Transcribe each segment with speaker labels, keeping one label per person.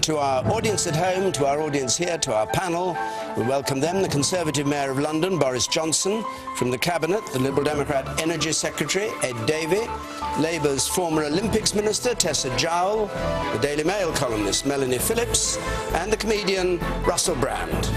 Speaker 1: to our audience at home, to our audience here, to our panel. We welcome them, the Conservative Mayor of London, Boris Johnson, from the Cabinet, the Liberal Democrat Energy Secretary, Ed Davey, Labour's former Olympics Minister, Tessa Jowell, the Daily Mail columnist, Melanie Phillips, and the comedian Russell Brand.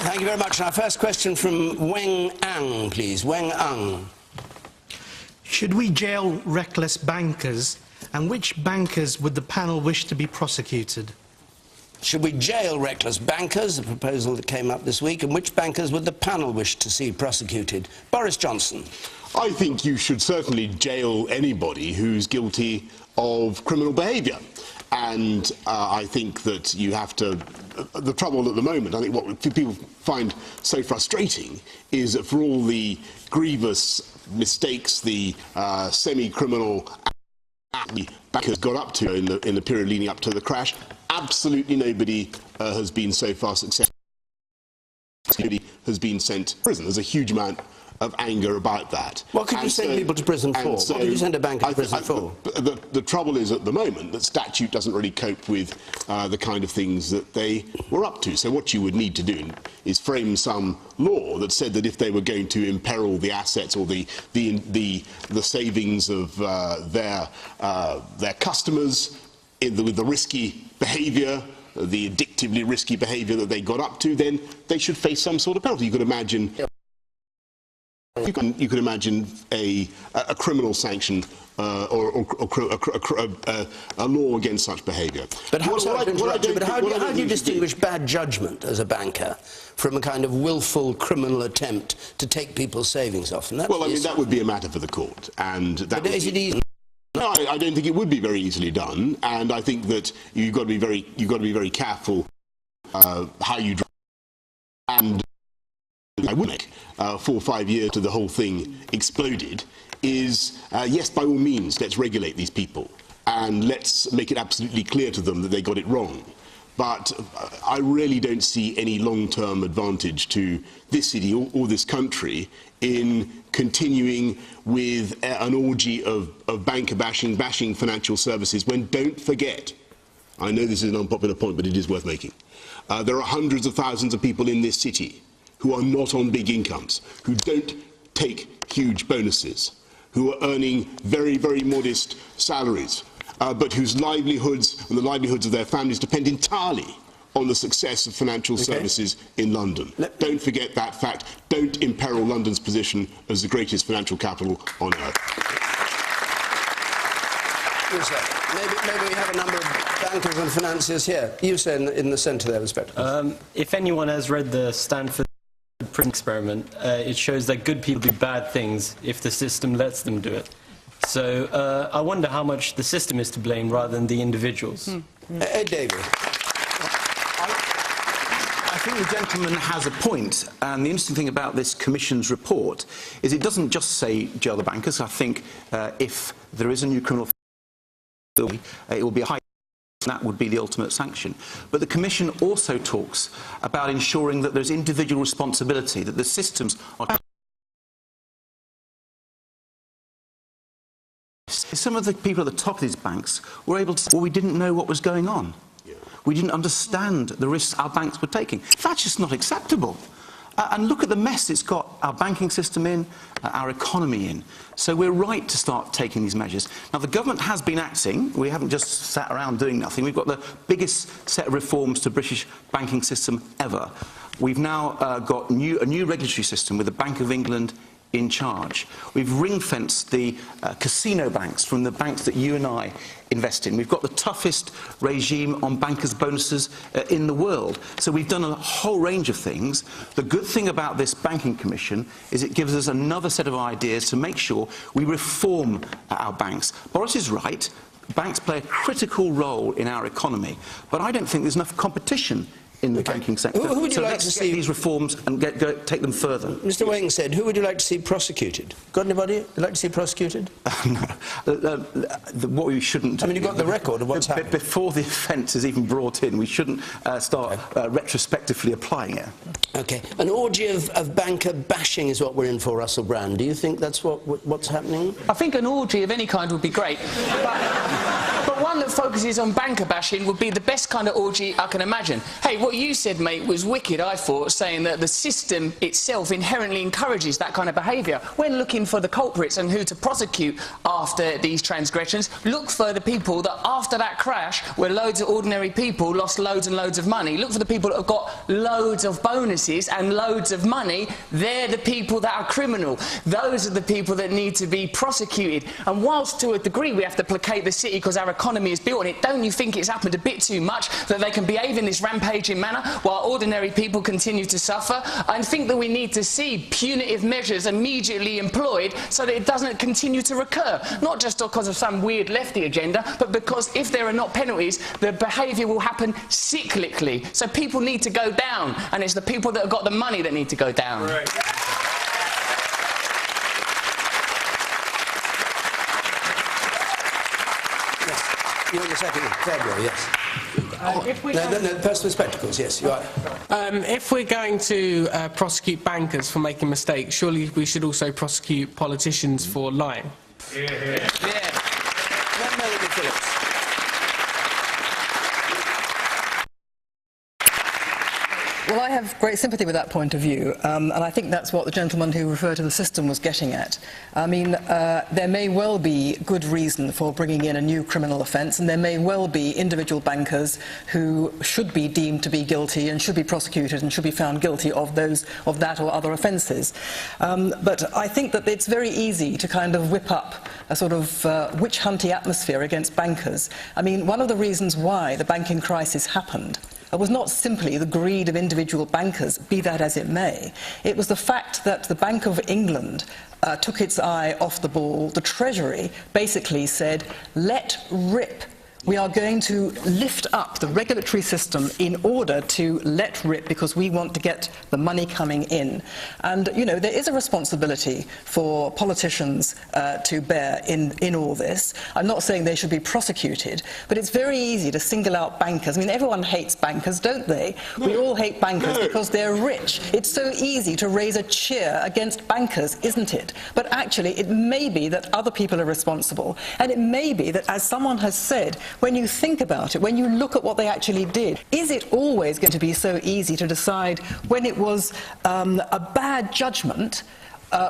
Speaker 1: Thank you very much. Our first question from Weng Ang, please. Weng Ang.
Speaker 2: Should we jail reckless bankers, and which bankers would the panel wish to be prosecuted?
Speaker 1: Should we jail reckless bankers, a proposal that came up this week, and which bankers would the panel wish to see prosecuted? Boris Johnson.
Speaker 3: I think you should certainly jail anybody who's guilty of criminal behaviour. And I think that you have to... The trouble at the moment, I think what people find so frustrating is that for all the grievous mistakes, the semi-criminal the bankers got up to in the period leading up to the crash, absolutely nobody has been so far successful. Nobody has been sent to prison. There's a huge amount of anger about that.
Speaker 1: What could you send people to prison for? What could you send a banker to prison for?
Speaker 3: The trouble is, at the moment, that statute doesn't really cope with the kind of things that they were up to. So what you would need to do is frame some law that said that if they were going to imperil the assets or the savings of their customers with the risky behaviour, the addictively risky behaviour that they got up to, then they should face some sort of penalty. You could imagine... You could imagine a criminal sanction or a law against such behaviour.
Speaker 1: But how do you distinguish bad judgment as a banker from a kind of willful criminal attempt to take people's savings off?
Speaker 3: Well, I mean, that would be a matter for the court. And that
Speaker 1: is it easy?
Speaker 3: No, I don't think it would be very easily done. And I think that you've got to be very careful how you drive. And I would make 4 or 5 years to the whole thing exploded is, yes, by all means, let's regulate these people and let's make it absolutely clear to them that they got it wrong. But I really don't see any long-term advantage to this city or this country in continuing with an orgy of banker bashing financial services when, don't forget, I know this is an unpopular point, but it is worth making, there are hundreds of thousands of people in this city who are not on big incomes, who don't take huge bonuses, who are earning very, very modest salaries, but whose livelihoods and the livelihoods of their families depend entirely on the success of financial services in London. Don't forget that fact. Don't imperil London's position as the greatest financial capital on earth. Maybe we have a number of bankers and financiers here. You say in the centre there, respectively.
Speaker 4: If anyone has read the Stanford prison experiment, it shows that good people do bad things if the system lets them do it. So I wonder how much the system is to blame rather than the individuals.
Speaker 1: Ed Davey.
Speaker 5: I think the gentleman has a point, and the interesting thing about this Commission's report is it doesn't just say jail the bankers. I think if there is a new criminal it will be a high. That would be the ultimate sanction. But the Commission also talks about ensuring that there's individual responsibility, that the systems are... Some of the people at the top of these banks were able to say, well, we didn't know what was going on. We didn't understand the risks our banks were taking. That's just not acceptable. And look at the mess it's got our banking system in, our economy in. So we're right to start taking these measures. Now, the government has been acting. We haven't just sat around doing nothing. We've got the biggest set of reforms to the British banking system ever. We've now got a new regulatory system with the Bank of England in charge. We've ring-fenced the casino banks from the banks that you and I invest in. We've got the toughest regime on bankers' bonuses in the world. So we've done a whole range of things. The good thing about this Banking Commission is it gives us another set of ideas to make sure we reform our banks. Boris is right. Banks play a critical role in our economy, but I don't think there's enough competition in the banking sector.
Speaker 1: Who would you
Speaker 5: so
Speaker 1: like
Speaker 5: let's
Speaker 1: to
Speaker 5: get
Speaker 1: see
Speaker 5: these reforms and take them further?
Speaker 1: Mr. Wing said, who would you like to see prosecuted? Got anybody you'd like to see prosecuted?
Speaker 5: No. What we shouldn't do...
Speaker 1: I mean, you've got the record of what's happened.
Speaker 5: Before the offence is even brought in, we shouldn't start retrospectively applying it.
Speaker 1: OK. An orgy of banker bashing is what we're in for, Russell Brand. Do you think that's what's happening?
Speaker 6: I think an orgy of any kind would be great. But one that focuses on banker bashing would be the best kind of orgy I can imagine. Hey, what you said, mate, was wicked, I thought, saying that the system itself inherently encourages that kind of behaviour. When looking for the culprits and who to prosecute after these transgressions, look for the people that after that crash, where loads of ordinary people lost loads and loads of money, look for the people that have got loads of bonuses and loads of money. They're the people that are criminal. Those are the people that need to be prosecuted. And whilst to a degree we have to placate the city because our economy is built on it, don't you think it's happened a bit too much that they can behave in this rampaging manner while ordinary people continue to suffer? I think that we need to see punitive measures immediately employed so that it doesn't continue to recur, not just because of some weird lefty agenda, but because if there are not penalties, the behaviour will happen cyclically. So people need to go down, and it's the people that have got the money that need to go down.
Speaker 1: Right. You're in the third row, yes. No, person with spectacles, yes, you are.
Speaker 7: If we're going to prosecute bankers for making mistakes, surely we should also prosecute politicians for lying.
Speaker 1: Yeah. Melanie Phillips.
Speaker 8: Well, I have great sympathy with that point of view, and I think that's what the gentleman who referred to the system was getting at. I mean, there may well be good reason for bringing in a new criminal offence, and there may well be individual bankers who should be deemed to be guilty and should be prosecuted and should be found guilty of that or other offences. But I think that it's very easy to kind of whip up a sort of witch-hunty atmosphere against bankers. I mean, one of the reasons why the banking crisis happened was not simply the greed of individual bankers, be that as it may. It was the fact that the Bank of England took its eye off the ball. The Treasury basically said, let rip. We are going to lift up the regulatory system in order to let rip because we want to get the money coming in. And, you know, there is a responsibility for politicians to bear in all this. I'm not saying they should be prosecuted, but it's very easy to single out bankers. I mean, everyone hates bankers, don't they? We all hate bankers because they're rich. It's so easy to raise a cheer against bankers, isn't it? But actually, it may be that other people are responsible, and it may be that, as someone has said, when you think about it, when you look at what they actually did, is it always going to be so easy to decide when it was a bad judgment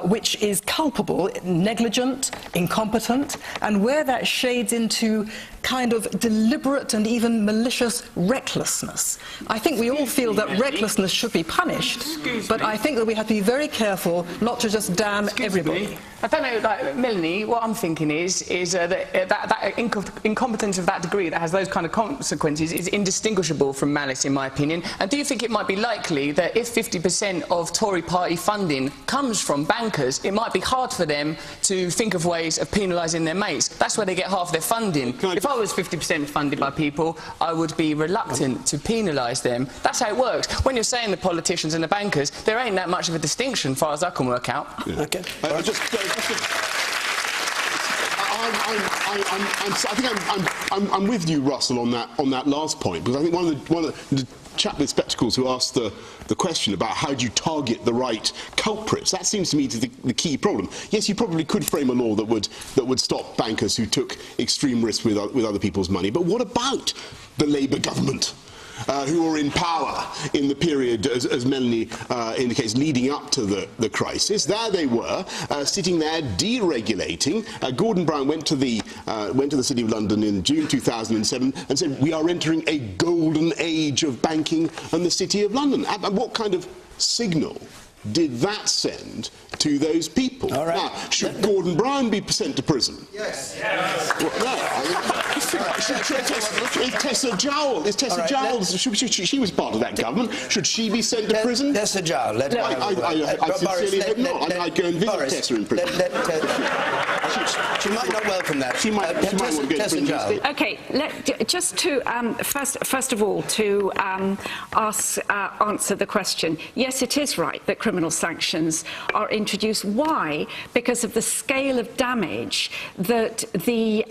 Speaker 8: which is culpable, negligent, incompetent, and where that shades into kind of deliberate and even malicious recklessness? I think we all feel that recklessness should be punished, but I think that we have to be very careful not to just damn everybody.
Speaker 6: I don't know, like, Melanie, what I'm thinking is that incompetence of that degree that has those kind of consequences is indistinguishable from malice, in my opinion. And do you think it might be likely that if 50% of Tory party funding comes from bankers, it might be hard for them to think of ways of penalising their mates? That's where they get half their funding. If I was 50% funded by people, I would be reluctant to penalise them. That's how it works. When you're saying the politicians and the bankers, there ain't that much of a distinction, as far as I can work out.
Speaker 1: Yeah. Okay.
Speaker 3: I think I'm with you, Russell, on that last point, because I think one of the chap with spectacles who asked the question about how do you target the right culprits, that seems to me to be the key problem. Yes, you probably could frame a law that would stop bankers who took extreme risks with other people's money, but what about the Labour government? Who were in power in the period, as Melanie indicates, leading up to the crisis. There they were, sitting there deregulating. Gordon Brown went to the City of London in June 2007 and said, we are entering a golden age of banking and the City of London. And what kind of signal did that send to those people?
Speaker 1: All right.
Speaker 3: Now, should Gordon Brown be sent to prison?
Speaker 1: Yes.
Speaker 3: Tessa Jowell, she was part of that government. Should she be sent to prison?
Speaker 1: Tessa Jowell.
Speaker 3: I sincerely hope not. I'd go and visit Tessa in prison.
Speaker 1: She might not welcome that.
Speaker 3: She might want to get
Speaker 1: Tessa Jowell.
Speaker 9: Okay, just to first of all to answer the question. Yes, it is right that criminal sanctions are introduced. Why? Because of the scale of damage that the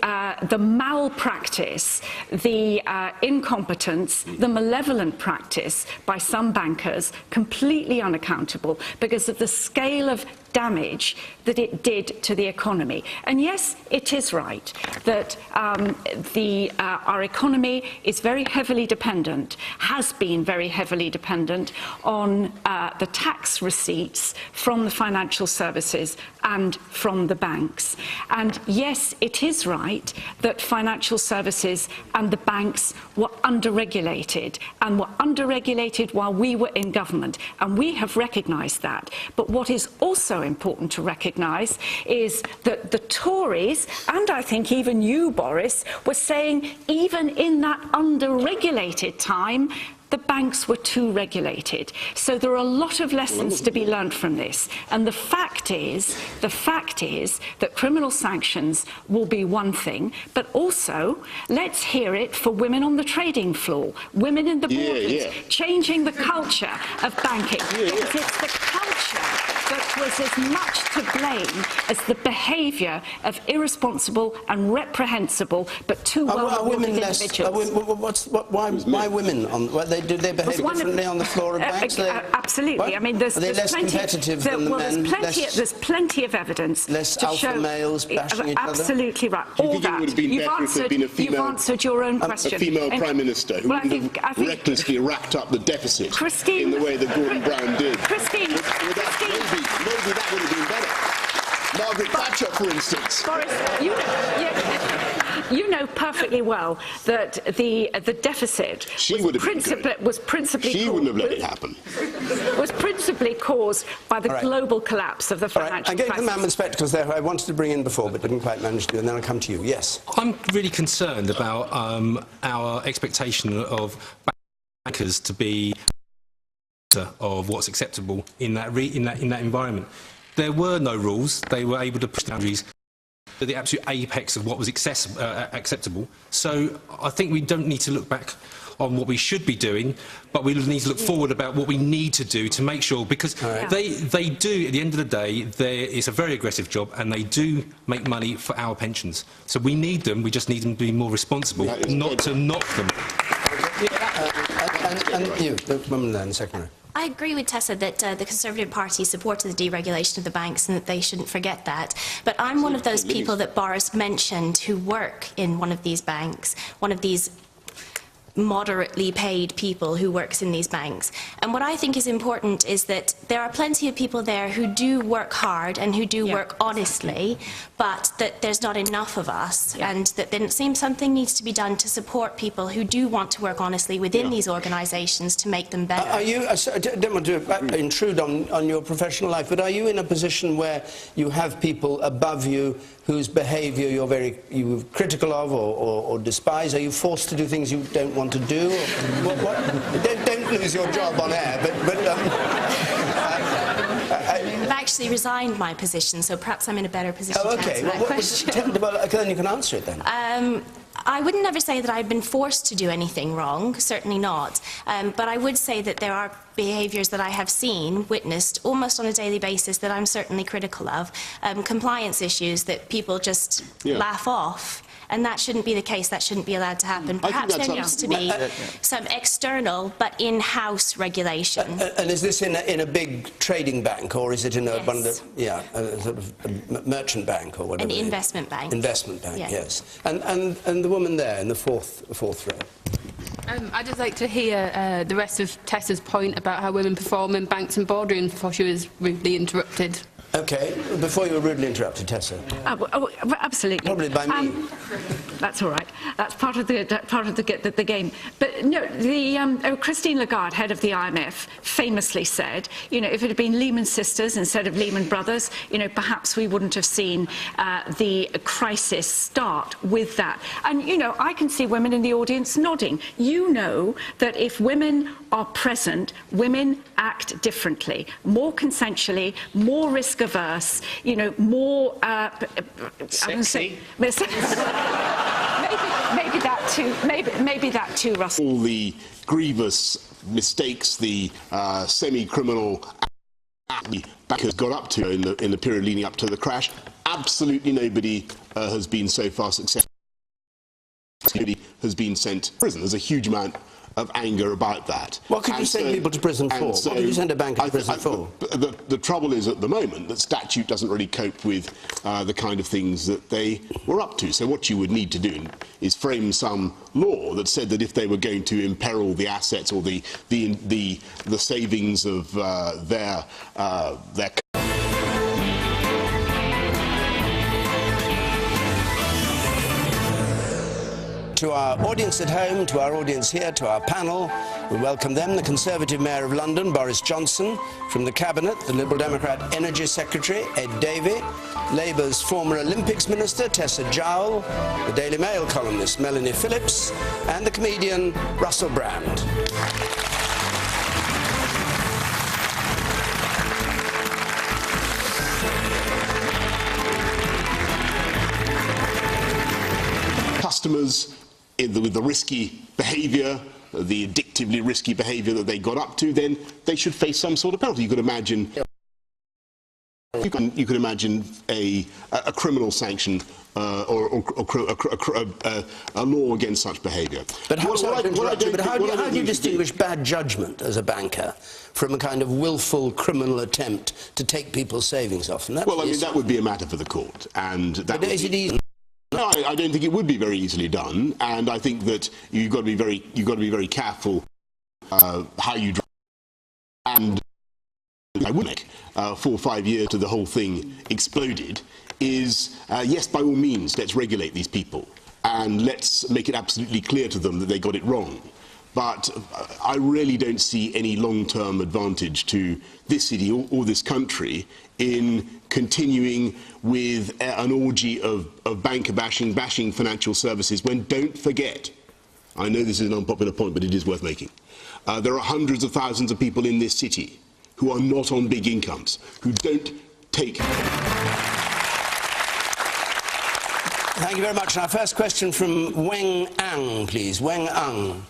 Speaker 9: malpractice, the incompetence, the malevolent practice by some bankers, completely unaccountable, because of the scale of damage that it did to the economy. And yes, it is right that our economy is very heavily dependent, has been very heavily dependent on the tax receipts from the financial services and from the banks. And yes, it is right that financial services and the banks were underregulated, and were underregulated while we were in government, and we have recognised that. But what is also important to recognise is that the Tories, and I think even you, Boris, were saying even in that underregulated time, the banks were too regulated. So there are a lot of lessons to be learned from this. And the fact is that criminal sanctions will be one thing, but also let's hear it for women on the trading floor, women in the boardrooms, changing the culture of banking. Because it's the culture that was as much to blame as the behaviour of irresponsible and reprehensible but too well-rewarded individuals.
Speaker 1: Why women? Do they behave differently on the floor of banks?
Speaker 9: Absolutely.
Speaker 1: What?
Speaker 9: I mean, there's
Speaker 1: Are they less
Speaker 9: plenty,
Speaker 1: competitive than the men?
Speaker 9: There's plenty of evidence
Speaker 1: less
Speaker 9: to
Speaker 1: alpha
Speaker 9: show
Speaker 1: males bashing each other?
Speaker 9: Absolutely right.
Speaker 3: Do you
Speaker 9: All
Speaker 3: think it would have been better if there'd been a female,
Speaker 9: you've answered your own question.
Speaker 3: A female Prime Minister who
Speaker 9: well,
Speaker 3: would have recklessly racked up the deficit in the way that Gordon Brown did?
Speaker 9: Christine,
Speaker 3: maybe that would have been better. Margaret Thatcher, for instance.
Speaker 9: Boris, you know perfectly well that the deficit was principally
Speaker 3: she wouldn't have let it happen.
Speaker 9: Was principally caused by the global collapse of the financial crisis.
Speaker 1: I gave the man with spectacles there who I wanted to bring in before but didn't quite manage to, and then I'll come to you. Yes.
Speaker 10: I'm really concerned about our expectation of bankers to be of what's acceptable in that environment. There were no rules. They were able to push the boundaries to the absolute apex of what was acceptable. So I think we don't need to look back on what we should be doing, but we need to look forward about what we need to do to make sure, because they do, at the end of the day, it's a very aggressive job, and they do make money for our pensions. So we need them, we just need them to be more responsible, not to knock them.
Speaker 1: And you, the woman there in the second row.
Speaker 11: I agree with Tessa that the Conservative Party supported the deregulation of the banks and that they shouldn't forget that. But I'm one of those people that Boris mentioned who work in one of these banks, one of these moderately paid people who works in these banks. And what I think is important is that there are plenty of people there who do work hard and who do work honestly, but that there's not enough of us, and that then it seems something needs to be done to support people who do want to work honestly within these organisations to make them better.
Speaker 1: Are you, I don't want to intrude on your professional life, but are you in a position where you have people above you whose behaviour you're critical of or despise? Are you forced to do things you don't want to do? Don't lose your job on air,
Speaker 11: I've actually resigned my position, so perhaps I'm in a better position to answer that question.
Speaker 1: Then you can answer it then.
Speaker 11: I wouldn't ever say that I've been forced to do anything wrong, certainly not. But I would say that there are behaviours that I have seen, witnessed, almost on a daily basis that I'm certainly critical of. Compliance issues that people just laugh off. And that shouldn't be the case. That shouldn't be allowed to happen. Perhaps there needs to be some external but in-house regulation.
Speaker 1: And is this in a big trading bank, or is it in a sort of a merchant bank or whatever?
Speaker 11: An investment bank.
Speaker 1: Investment bank, yes. And the woman there in the fourth row.
Speaker 12: I'd just like to hear the rest of Tessa's point about how women perform in banks and boardrooms before she was rudely interrupted.
Speaker 1: OK, before you were rudely interrupted, Tessa.
Speaker 9: Absolutely.
Speaker 1: Probably by me.
Speaker 9: That's all right. That's part of the game. But no, Christine Lagarde, head of the IMF, famously said, if it had been Lehman Sisters instead of Lehman Brothers, perhaps we wouldn't have seen the crisis start with that. And I can see women in the audience nodding. You know that if women are present, women act differently, more consensually, more risk risk-averse, you know, more...
Speaker 6: Sexy.
Speaker 9: maybe that too, Russell.
Speaker 3: All the grievous mistakes, the semi-criminal the bankers got up to in the period leading up to the crash, absolutely nobody has been so far successful. Nobody has been sent to prison. There's a huge amount of anger about that.
Speaker 1: What could you send people to prison for?
Speaker 3: So,
Speaker 1: what could you send a banker to prison for?
Speaker 3: The trouble is, at the moment, that statute doesn't really cope with the kind of things that they were up to. So what you would need to do is frame some law that said that if they were going to imperil the assets or the savings of their
Speaker 1: To our audience at home, to our audience here, to our panel, we welcome them, the Conservative Mayor of London, Boris Johnson, from the Cabinet, the Liberal Democrat Energy Secretary, Ed Davey, Labour's former Olympics Minister, Tessa Jowell, the Daily Mail columnist, Melanie Phillips, and the comedian Russell Brand.
Speaker 3: Customers with the risky behaviour, the addictively risky behaviour that they got up to, then they should face some sort of penalty. You could imagine a criminal sanction or a law against such behaviour.
Speaker 1: But how do you distinguish bad judgment as a banker from a kind of willful criminal attempt to take people's savings off?
Speaker 3: Well, I mean, that would be a matter for the court, and that.
Speaker 1: But is it easy?
Speaker 3: No, I don't think it would be very easily done, and I think that you've got to be very careful how you drive. And I would make 4 or 5 years to the whole thing exploded. Is yes, by all means, let's regulate these people and let's make it absolutely clear to them that they got it wrong. But I really don't see any long-term advantage to this city or this country in continuing with an orgy of banker bashing financial services when, don't forget, I know this is an unpopular point, but it is worth making, there are hundreds of thousands of people in this city who are not on big incomes, who don't take...
Speaker 1: Thank you very much. Our first question from Weng Ang, please. Weng Ang.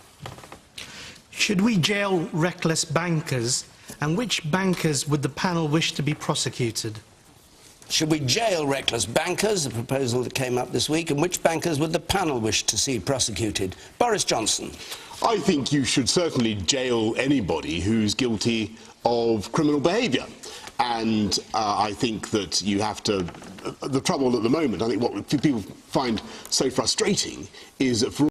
Speaker 2: Should we jail reckless bankers, and which bankers would the panel wish to be prosecuted?
Speaker 1: Should we jail reckless bankers, a proposal that came up this week, and which bankers would the panel wish to see prosecuted? Boris Johnson.
Speaker 3: I think you should certainly jail anybody who's guilty of criminal behaviour. And I think that you have to... The trouble at the moment, I think what people find so frustrating is that for